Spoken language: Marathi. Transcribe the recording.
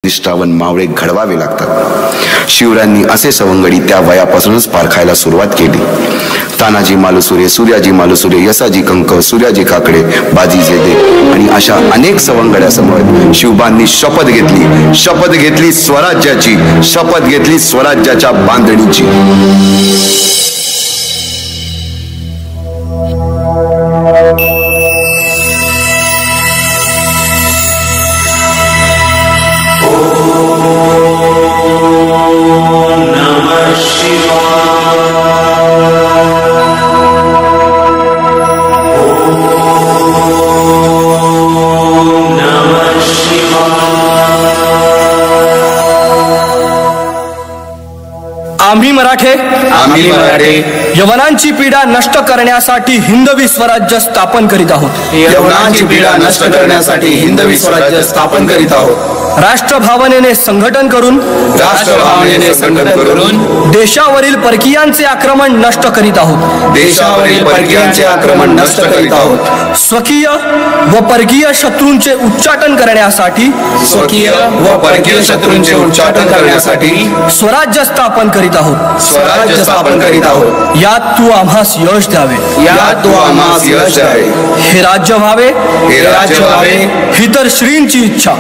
निष्ठावन मावळे घडवावे लागतात। शिवरायांनी असे सवंगडी त्या वयापासूनच पारखायला सुरुवात केली। तानाजी मालुसरे, सूर्याजी मालुसरे, यसाजी कंक, सूर्याजी काकडे, बाजी जेदे आणि अशा अनेक सवंगड्यासमोर शिवबांनी शपथ घेतली स्वराज्याची, शपथ घेतली स्वराज्याच्या बांधणीची। आम्ही मराठे यवनांची पीडा नष्ट करण्यासाठी हिंदवी स्वराज्य स्थापन करीत आहोत। यवनांची पीडा नष्ट करण्यासाठी हिंदवी स्वराज्य स्थापन करीत आहोत। राष्ट्रभावनेने संघटन करून देशावरील परकीयांचे आक्रमण नष्ट करीत आहोत। स्वकीय व परकीय शत्रूंचे उच्चाटन करण्यासाठी स्वराज्य स्थापन करीत आहोत। यात तू आम्हास यश द्यावे, हे राज्य व्हावे ही तर श्रींची इच्छा।